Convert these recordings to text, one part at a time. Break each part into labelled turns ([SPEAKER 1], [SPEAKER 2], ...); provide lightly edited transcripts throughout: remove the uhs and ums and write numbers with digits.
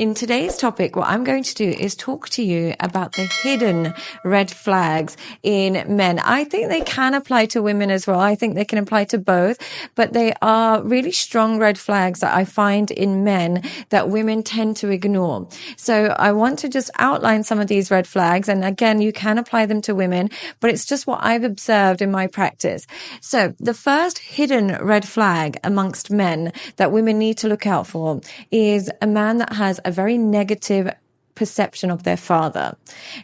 [SPEAKER 1] in today's topic, what I'm going to do is talk to you about the hidden red flags in men. I think they can apply to women as well. I think they can apply to both, but they are really strong red flags that I find in men that women tend to ignore. So I want to just outline some of these red flags. And again, you can apply them to women, but it's just what I've observed in my practice. So the first hidden red flag amongst men that women need to look out for is a man that has a very negative perception of their father.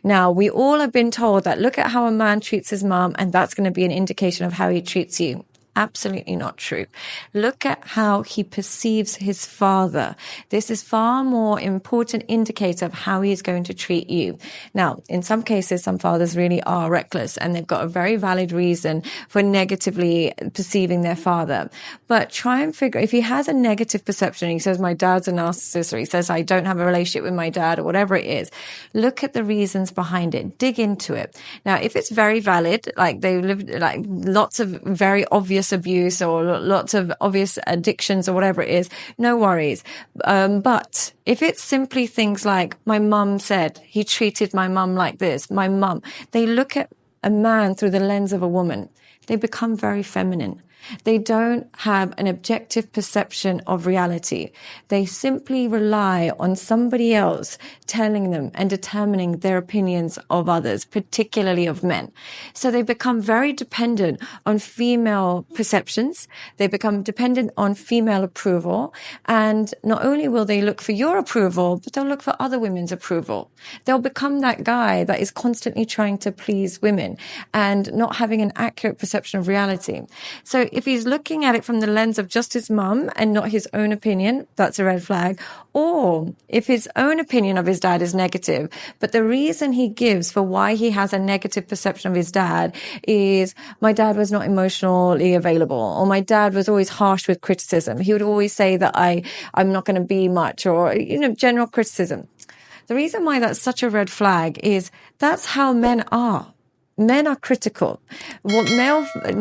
[SPEAKER 1] Now, we all have been told that look at how a man treats his mom, and that's going to be an indication of how he treats you. Absolutely not true. Look at how he perceives his father. This is far more important indicator of how he is going to treat you. Now, in some cases, some fathers really are reckless and they've got a very valid reason for negatively perceiving their father. But try and figure, if he has a negative perception, he says, my dad's a narcissist, or he says, I don't have a relationship with my dad, or whatever it is, look at the reasons behind it. Dig into it. Now, if it's very valid, like they live, like lots of very obvious abuse or lots of obvious addictions or whatever it is, no worries. But if it's simply things like my mum said he treated my mum like this, my mum, they look at a man through the lens of a woman. They become very feminine. They don't have an objective perception of reality. They simply rely on somebody else telling them and determining their opinions of others, particularly of men. So they become very dependent on female perceptions. They become dependent on female approval. And not only will they look for your approval, but they'll look for other women's approval. They'll become that guy that is constantly trying to please women and not having an accurate perception of reality. So if he's looking at it from the lens of just his mum and not his own opinion, that's a red flag. Or if his own opinion of his dad is negative, but the reason he gives for why he has a negative perception of his dad is my dad was not emotionally available, or my dad was always harsh with criticism. He would always say that I'm not going to be much, or, general criticism. The reason why that's such a red flag is that's how men are. Men are critical.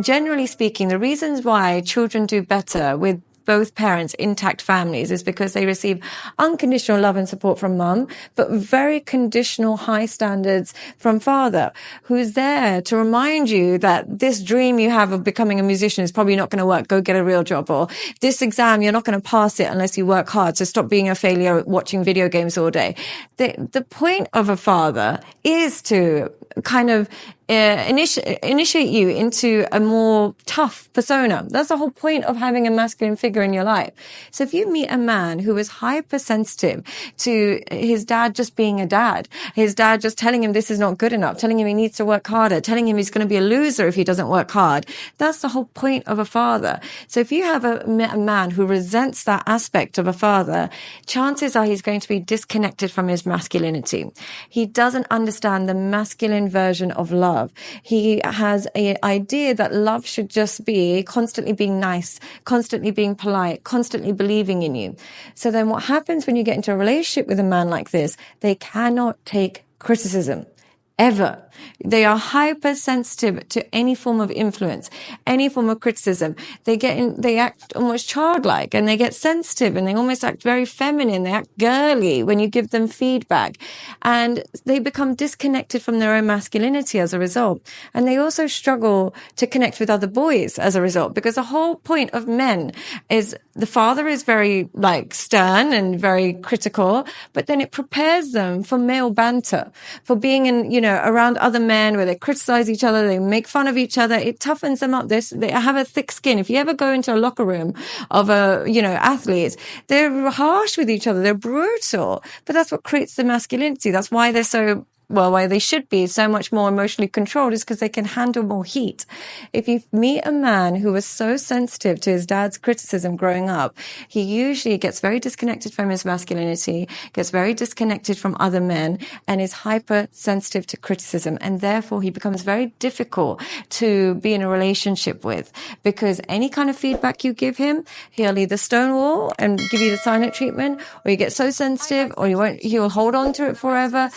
[SPEAKER 1] Generally speaking, the reasons why children do better with both parents, intact families, is because they receive unconditional love and support from mum, but very conditional high standards from father, who's there to remind you that this dream you have of becoming a musician is probably not going to work. Go get a real job. Or this exam, you're not going to pass it unless you work hard. So stop being a failure watching video games all day. The point of a father is to kind of initiate you into a more tough persona. That's the whole point of having a masculine figure in your life. So if you meet a man who is hypersensitive to his dad just being a dad, his dad just telling him this is not good enough, telling him he needs to work harder, telling him he's going to be a loser if he doesn't work hard, that's the whole point of a father. So if you have a man who resents that aspect of a father, chances are he's going to be disconnected from his masculinity. He doesn't understand the masculine version of love. He has an idea that love should just be constantly being nice, constantly being polite, constantly believing in you. So then what happens when you get into a relationship with a man like this? They cannot take criticism. Ever. They are hypersensitive to any form of influence, any form of criticism. They act almost childlike, and they get sensitive, and they almost act very feminine. They act girly when you give them feedback, and they become disconnected from their own masculinity as a result. And they also struggle to connect with other boys as a result, because the whole point of men is the father is very stern and very critical, but then it prepares them for male banter, for being around other men where they criticize each other, they make fun of each other. It toughens them up. They have a thick skin. If you ever go into a locker room of athletes, they're harsh with each other. They're brutal, but that's what creates the masculinity. That's why they're so why they should be so much more emotionally controlled, is because they can handle more heat. If you meet a man who was so sensitive to his dad's criticism growing up, he usually gets very disconnected from his masculinity, gets very disconnected from other men, and is hypersensitive to criticism. And therefore, he becomes very difficult to be in a relationship with, because any kind of feedback you give him, he'll either stonewall and give you the silent treatment, or you get so sensitive, or he'll hold on to it forever.